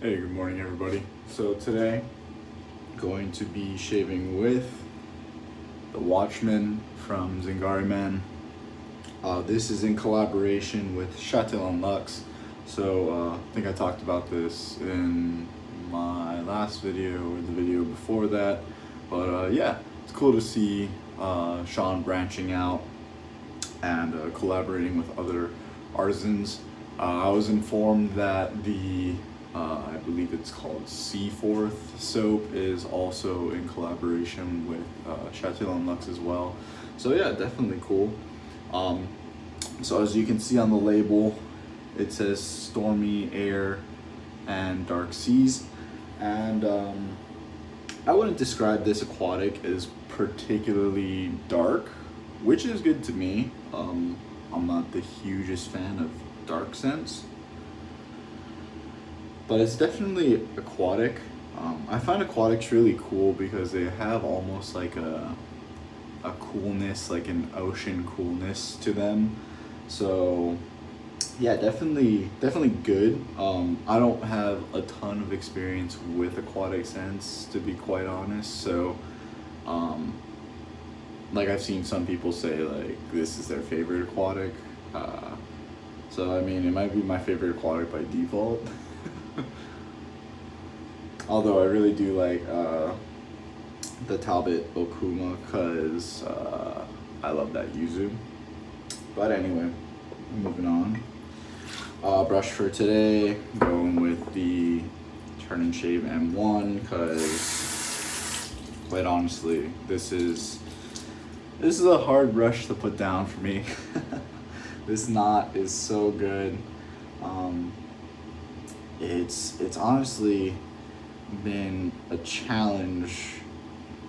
Hey, good morning everybody. So today, going to be shaving with the Watchman from Zingari Man. This is in collaboration with Chateau Luxe. So I think I talked about this in my last video or the video before that. But yeah, it's cool to see Sean branching out and collaborating with other artisans. I was informed that I believe it's called Seaforth soap is also in collaboration with Chateau Luxe as well. So yeah, definitely cool. So as you can see on the label, it says stormy air and dark seas. And I wouldn't describe this aquatic as particularly dark, which is good to me. I'm not the hugest fan of dark scents, but it's definitely aquatic. I find aquatics really cool because they have almost like a coolness, like an ocean coolness to them. So yeah, definitely good. I don't have a ton of experience with aquatic scents, to be quite honest. So like I've seen some people say like this is their favorite aquatic. So I mean, it might be my favorite aquatic by default. Although I really do like the Talbot Okuma because I love that yuzu. But anyway, moving on. Brush for today, going with the Turn and Shave M1 because quite honestly, this is a hard brush to put down for me. This knot is so good. It's honestly been a challenge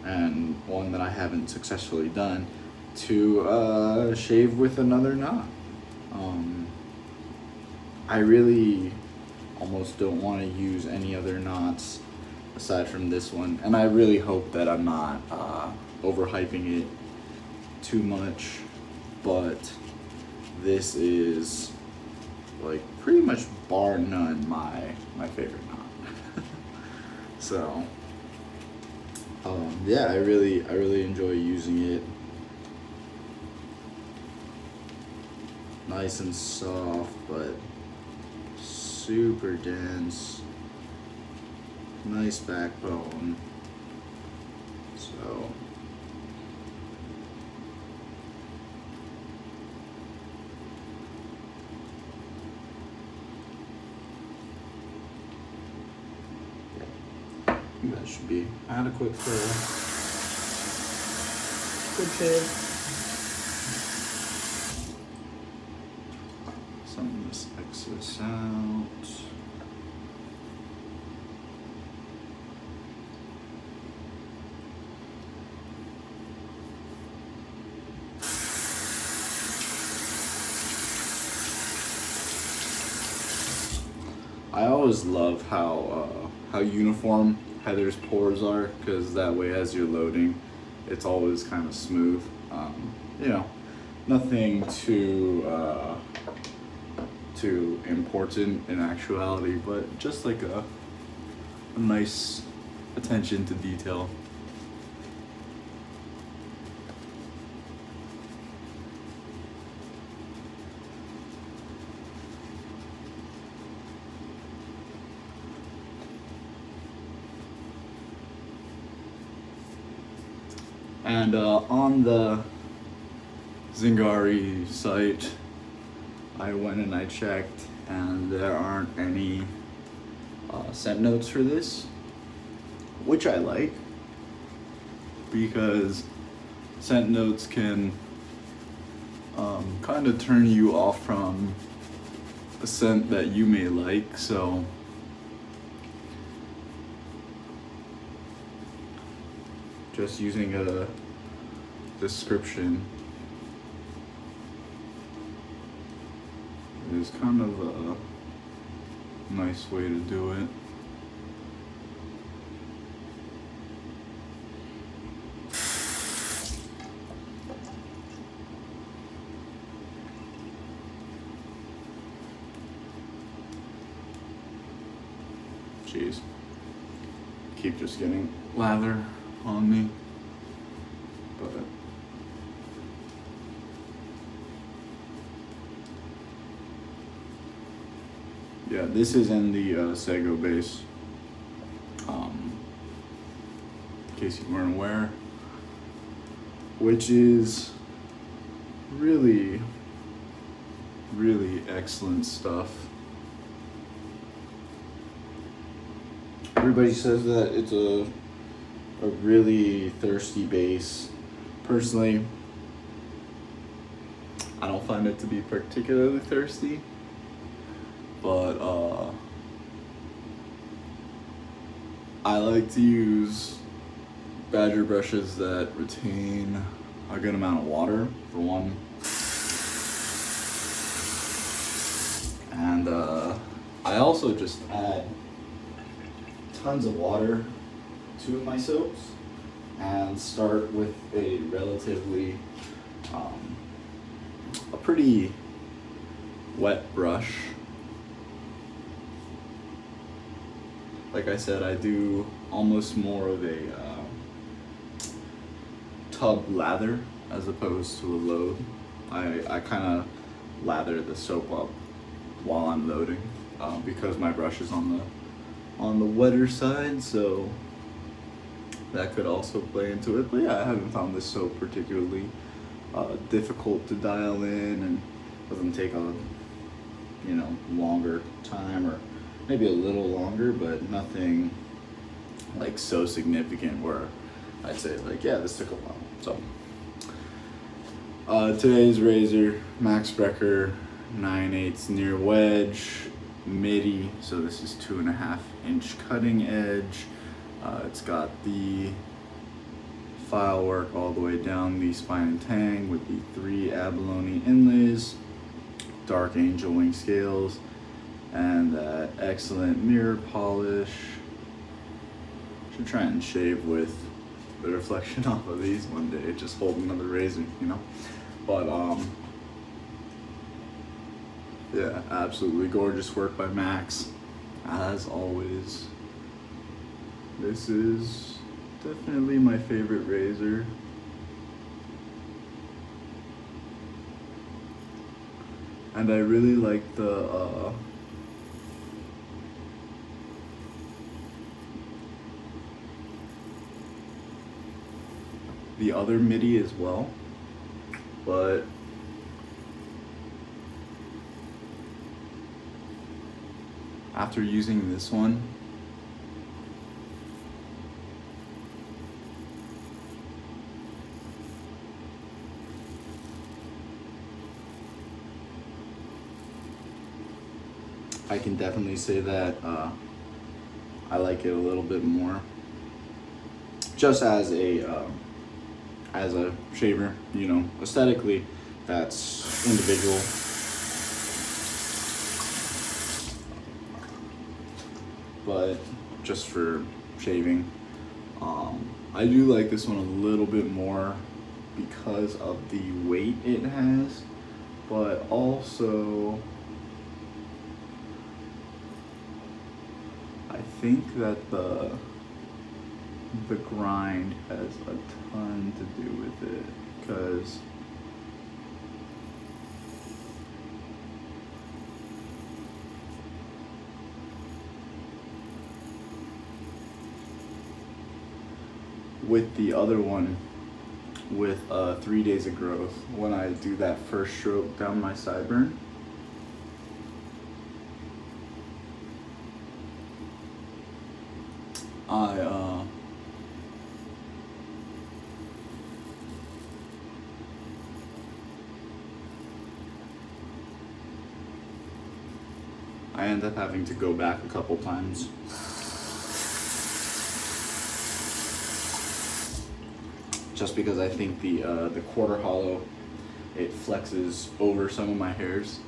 and one that I haven't successfully done to shave with another knot. I really almost don't want to use any other knots aside from this one, and I really hope that I'm not overhyping it too much, but this is like pretty much bar none my favorite knot. So yeah, I really enjoy using it. Nice and soft, but super dense. Nice backbone. So that should be adequate for a good shave. Some of this excess out. I always love how uniform Heather's pores are, because that way as you're loading, it's always kind of smooth. You know, nothing too important in actuality, but just like a nice attention to detail. And on the Zingari site, I went and I checked, and there aren't any scent notes for this, which I like, because scent notes can kind of turn you off from a scent that you may like. So just using a description is kind of a nice way to do it. Jeez. Keep just getting lather on me. But yeah, this is in the Sego base. In case you weren't aware, which is really, really excellent stuff. Everybody says that it's a really thirsty base. Personally, I don't find it to be particularly thirsty, but I like to use badger brushes that retain a good amount of water, for one. And I also just add tons of water to my soaps and start with a relatively, a pretty wet brush. Like I said, I do almost more of a tub lather as opposed to a load. I kind of lather the soap up while I'm loading because my brush is on the wetter side, so that could also play into it. But yeah, I haven't found this soap particularly difficult to dial in, and doesn't take a longer time, or maybe a little longer, but nothing like so significant where I'd say like, yeah, this took a while. So today's razor, Max Brecker 9/8 near wedge midi, so this is 2.5 inch cutting edge. It's got the file work all the way down the spine and tang with the 3 abalone inlays, dark angel wing scales, and that excellent mirror polish. Should try and shave with the reflection off of these one day, just hold another razor, But yeah, absolutely gorgeous work by Max, as always. This is definitely my favorite razor. And I really like the other midi as well, but after using this one, I can definitely say that I like it a little bit more, just as a shaver. Aesthetically, that's individual. But just for shaving, I do like this one a little bit more because of the weight it has, but also I think that the grind has a ton to do with it, because with the other one, with 3 days of growth, when I do that first stroke down my sideburn, I end up having to go back a couple times. Just because I think the quarter hollow, it flexes over some of my hairs.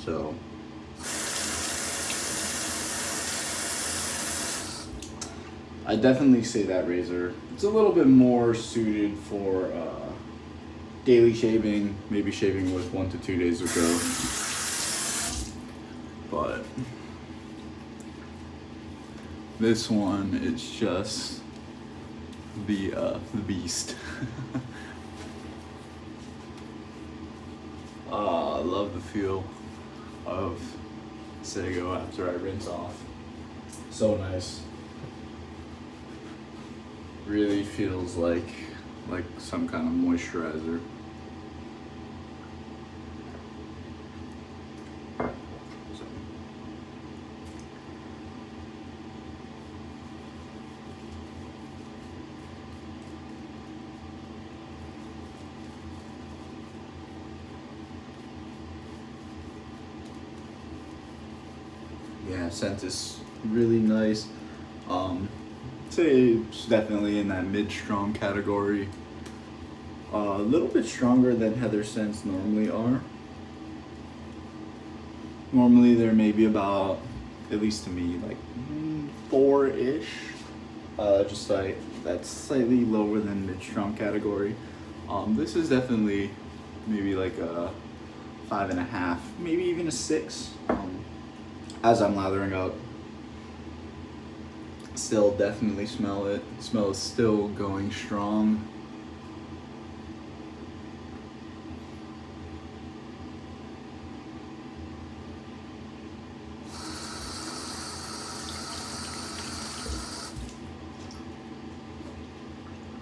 So I definitely say that razor, it's a little bit more suited for daily shaving, maybe shaving with 1 to 2 days ago. But this one is just the beast. I love the feel of Sago after I rinse off. So nice. Really feels like some kind of moisturizer. So. Yeah, scent is really nice. Say it's definitely in that mid-strong category. A little bit stronger than Heather scents normally are. Normally they're maybe about, at least to me, like 4-ish. Just like that's slightly lower than mid-strong category. This is definitely maybe like a 5.5, maybe even a 6. As I'm lathering up, still definitely smell it. The smell is still going strong.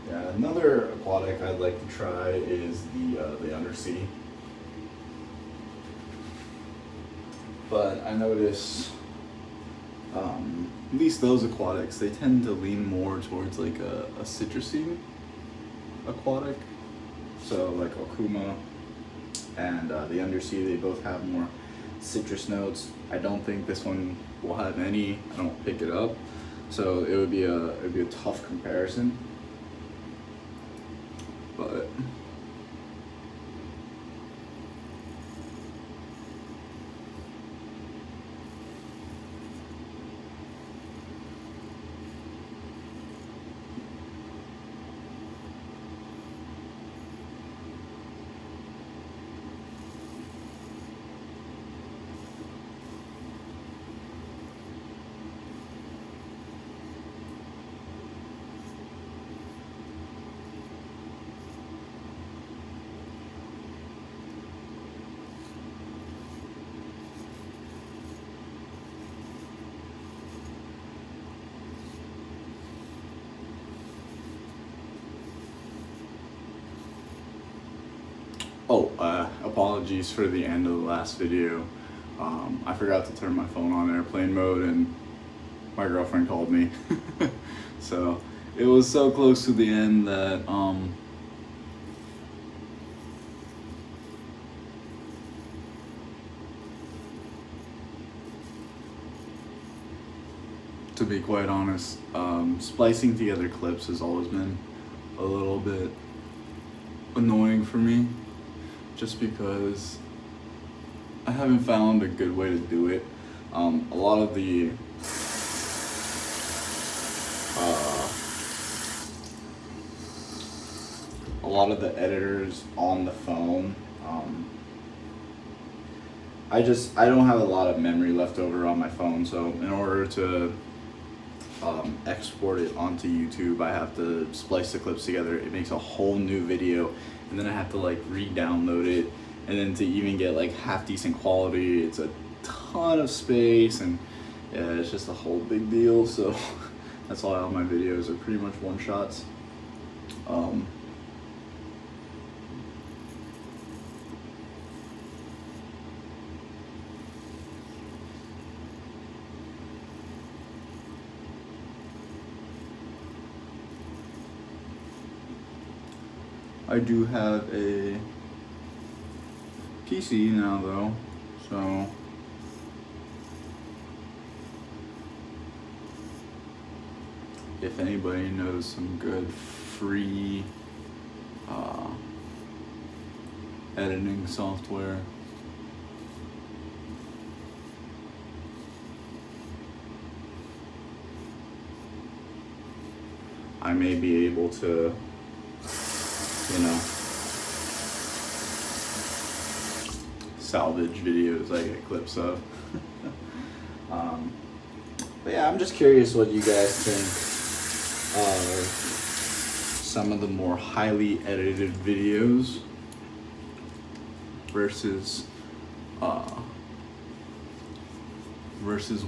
Yeah, another aquatic I'd like to try is the undersea. But I notice, at least those aquatics, they tend to lean more towards like a citrusy aquatic. So like Okuma and the undersea, they both have more citrus notes. I don't think this one will have any. I don't pick it up, so it would be a tough comparison. But apologies for the end of the last video. I forgot to turn my phone on airplane mode and my girlfriend called me. So it was so close to the end that to be quite honest, splicing together clips has always been a little bit annoying for me, just because I haven't found a good way to do it. A lot of the editors on the phone, I don't have a lot of memory left over on my phone, so in order to export it onto YouTube, I have to splice the clips together. It makes a whole new video, and then I have to like re-download it, and then to even get like half decent quality, it's a ton of space, and yeah, it's just a whole big deal. So that's why all my videos are pretty much one shots. I do have a PC now though, so if anybody knows some good free editing software, I may be able to, salvage videos I get clips of. But yeah, I'm just curious what you guys think of some of the more highly edited videos versus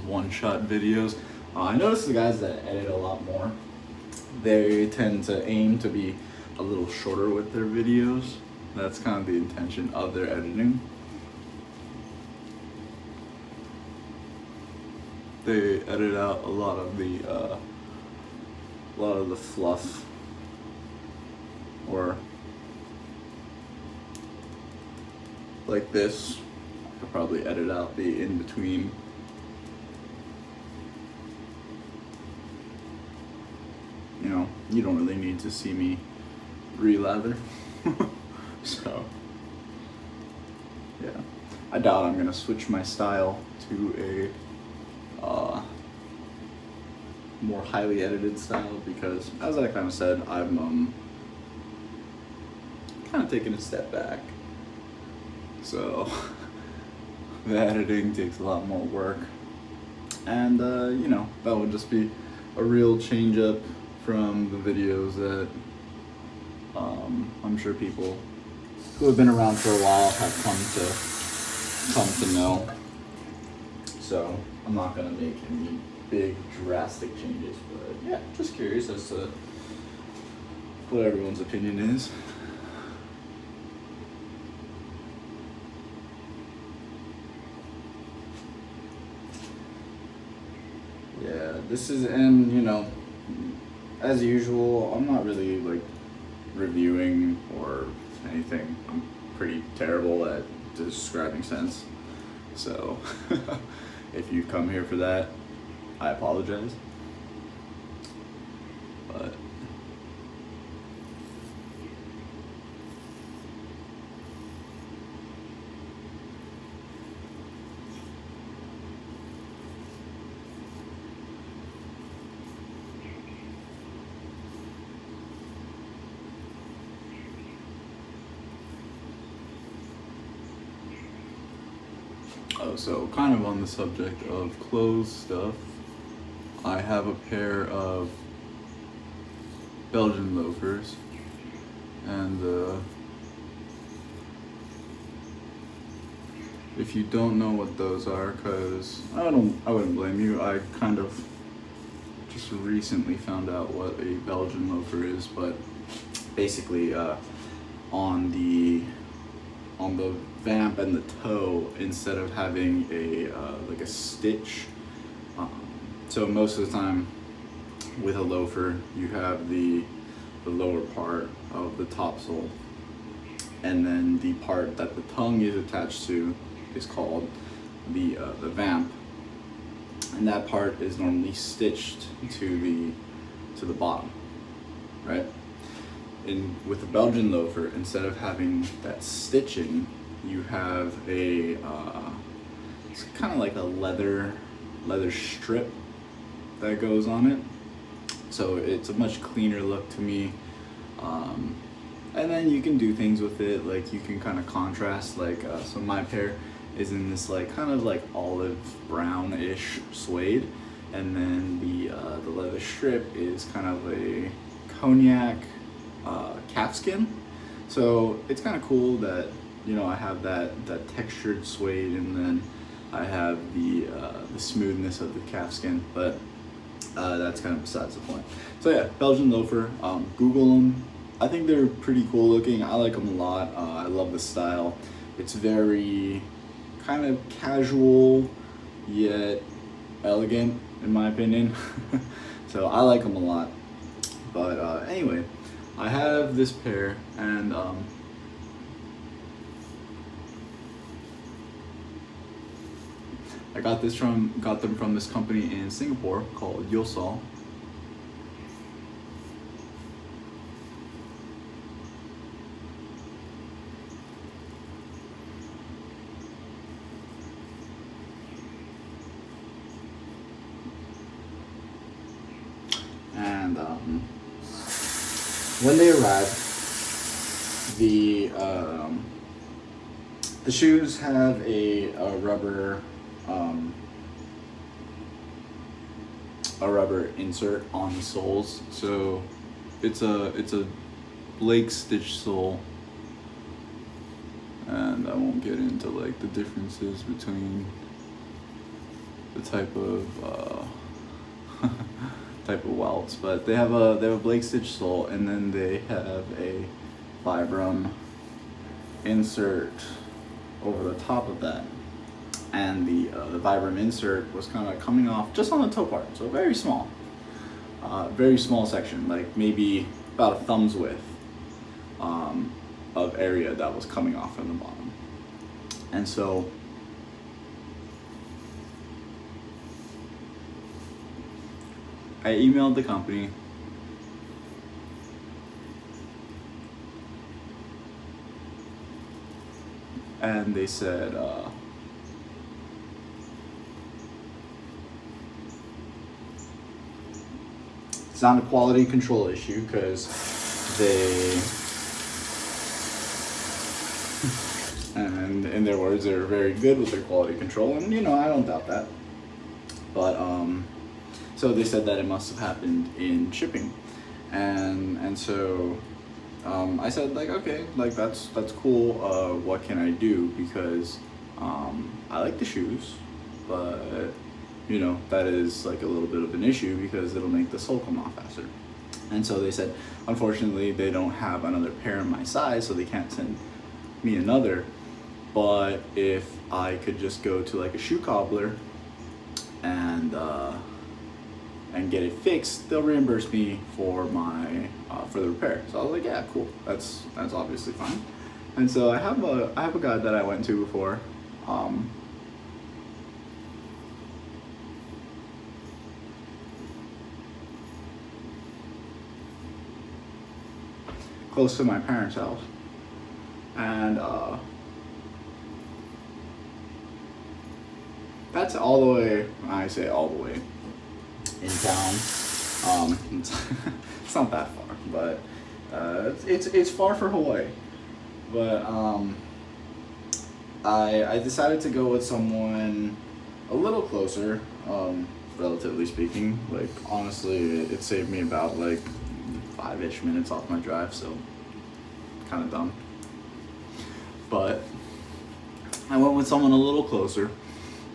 one-shot videos. I notice the guys that edit a lot more, they tend to aim to be a little shorter with their videos. That's kind of the intention of their editing. They edit out a lot of the fluff, or like this. I'll probably edit out the in between. You don't really need to see me relather. So yeah, I doubt I'm gonna switch my style to a more highly edited style, because as I kind of said, I'm kind of taking a step back. So the editing takes a lot more work, and that would just be a real change up from the videos that I'm sure people who have been around for a while have come to know. So I'm not gonna make any big drastic changes, but yeah, just curious as to what everyone's opinion is. Yeah, this is, and as usual, I'm not really like reviewing or anything. I'm pretty terrible at describing sense. So if you come here for that, I apologize. But so kind of on the subject of clothes stuff, I have a pair of Belgian loafers, and if you don't know what those are, because I wouldn't blame you. I kind of just recently found out what a Belgian loafer is, but basically on the vamp and the toe, instead of having a like a stitch, so most of the time with a loafer you have the lower part of the top sole, and then the part that the tongue is attached to is called the vamp, and that part is normally stitched to the bottom, right? And with a Belgian loafer, instead of having that stitching, you have a it's kind of like a leather strip that goes on it, so it's a much cleaner look to me. And then you can do things with it, like you can kind of contrast, like so my pair is in this like kind of like olive brownish suede, and then the leather strip is kind of a cognac calfskin. So it's kind of cool that I have that textured suede, and then I have the smoothness of the calfskin, but that's kind of besides the point. So yeah, Belgian loafer, Google them. I think they're pretty cool looking. I like them a lot. I love the style. It's very kind of casual yet elegant in my opinion. So I like them a lot. But anyway, I have this pair, and I got them from this company in Singapore called Yosol. And when they arrived, the shoes have a rubber insert on the soles, so it's a Blake stitch sole, and I won't get into like the differences between the type of type of welts, but they have a Blake stitch sole, and then they have a Vibram insert over the top of that, and the Vibram insert was kind of coming off just on the toe part, so very small section, like maybe about a thumb's width of area that was coming off from the bottom. And so I emailed the company, and they said it's not a quality control issue, because and in their words, they're very good with their quality control, and I don't doubt that. But so they said that it must have happened in shipping, and so I said, like, okay, like that's cool. What can I do? Because I like the shoes, but that is like a little bit of an issue, because it'll make the sole come off faster. And so they said, unfortunately, they don't have another pair in my size, so they can't send me another. But if I could just go to like a shoe cobbler and get it fixed, they'll reimburse me for my for the repair. So I was like, yeah, cool. That's obviously fine. And so I have a guy that I went to before. Close to my parents' house, and that's all the way. I say all the way in town. It's not that far, but it's far for Hawaii. But I decided to go with someone a little closer, relatively speaking. Like, honestly, it saved me about like 5-ish minutes off my drive, so kind of dumb. But I went with someone a little closer,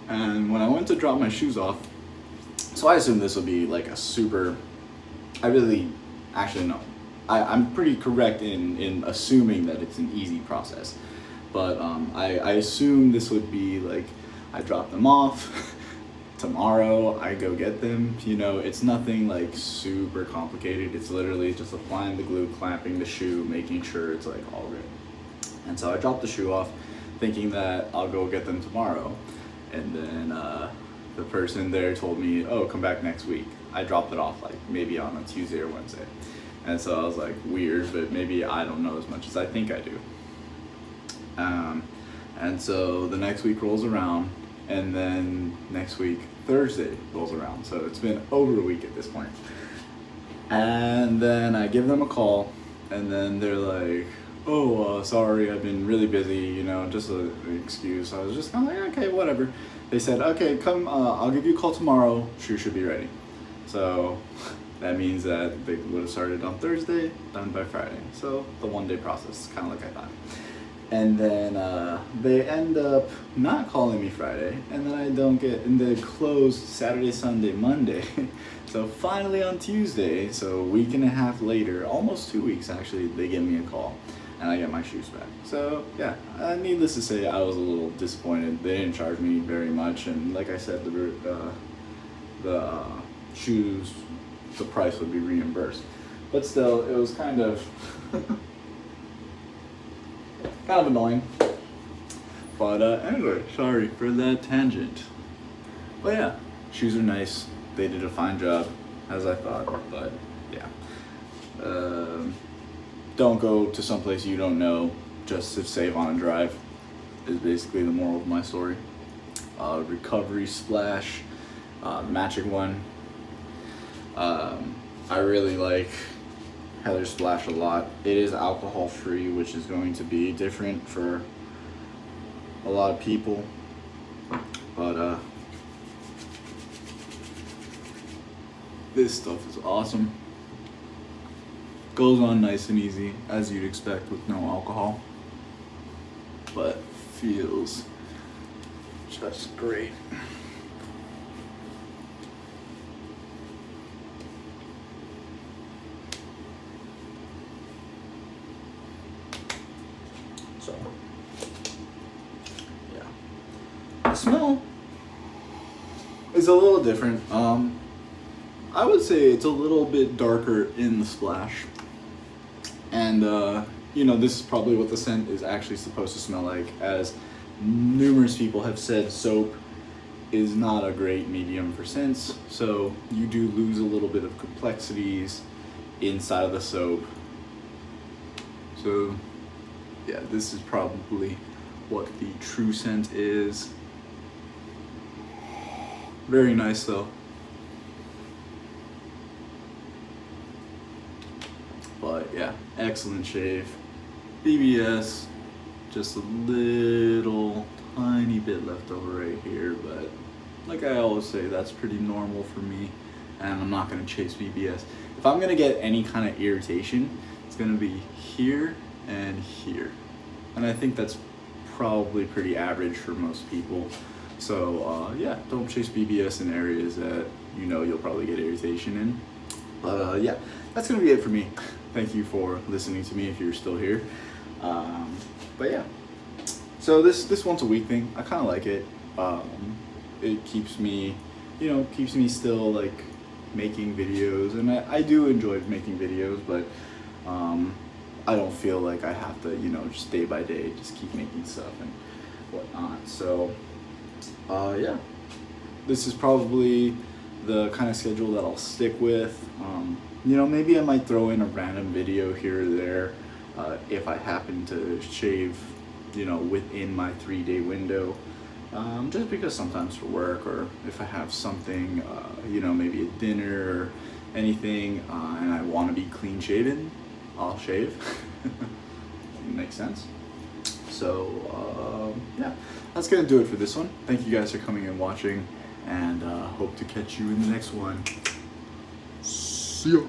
and when I went to drop my shoes off, so I assumed this would be like a super, I'm pretty correct in assuming that it's an easy process, but I assumed this would be like, I drop them off, tomorrow I go get them. It's nothing like super complicated. It's literally just applying the glue, clamping the shoe, making sure it's like all good. And so I dropped the shoe off thinking that I'll go get them tomorrow, and then the person there told me, oh, come back next week. I dropped it off like maybe on a Tuesday or Wednesday, and so I was like, weird, but maybe I don't know as much as I think I do. And so the next week rolls around, and then next week Thursday rolls around, so it's been over a week at this point. And then I give them a call, and then they're like, oh, sorry, I've been really busy, just an excuse. I was just kind of like, okay, whatever. They said, okay, come, I'll give you a call tomorrow, shoe should be ready. So that means that they would have started on Thursday, done by Friday. So the one-day process, kind of like I thought. And then they end up not calling me Friday, and then they close Saturday, Sunday, Monday. So finally on Tuesday, so a week and a half later, almost 2 weeks actually, they give me a call, and I get my shoes back. So yeah, needless to say, I was a little disappointed. They didn't charge me very much, and like I said, the shoes, the price would be reimbursed. But still, it was kind of annoying. But anyway, sorry for that tangent. But yeah, shoes are nice. They did a fine job, as I thought. But yeah, don't go to someplace you don't know just to save on a drive, is basically the moral of my story. Recovery Splash, the matching one. I really like Heather Splash a lot. It is alcohol free, which is going to be different for a lot of people, but this stuff is awesome. Goes on nice and easy, as you'd expect with no alcohol, but feels just great. So, yeah. The smell is a little different. I would say it's a little bit darker in the splash. And, you know, this is probably what the scent is actually supposed to smell like. As numerous people have said, soap is not a great medium for scents. So you do lose a little bit of complexities inside of the soap. So, yeah, this is probably what the true scent is. Very nice though. But yeah, excellent shave. BBS, just a little tiny bit left over right here, but like I always say, that's pretty normal for me, and I'm not gonna chase BBS. If I'm gonna get any kind of irritation, it's gonna be here and here. And I think that's probably pretty average for most people. So yeah, don't chase BBS in areas that you know you'll probably get irritation in. But yeah, that's gonna be it for me. Thank you for listening to me if you're still here. But yeah, so this once a week thing, I kind of like it. It keeps me, you know, keeps me still like making videos, and I do enjoy making videos, but I don't feel like I have to, you know, just day by day just keep making stuff and whatnot. So yeah, this is probably the kind of schedule that I'll stick with. You know, maybe I might throw in a random video here or there if I happen to shave, you know, within my 3-day window. Just because sometimes for work, or if I have something, you know, maybe a dinner or anything, and I want to be clean shaven, I'll shave. Makes sense. So yeah, that's gonna do it for this one. Thank you guys for coming and watching, and hope to catch you in the next one. See ya.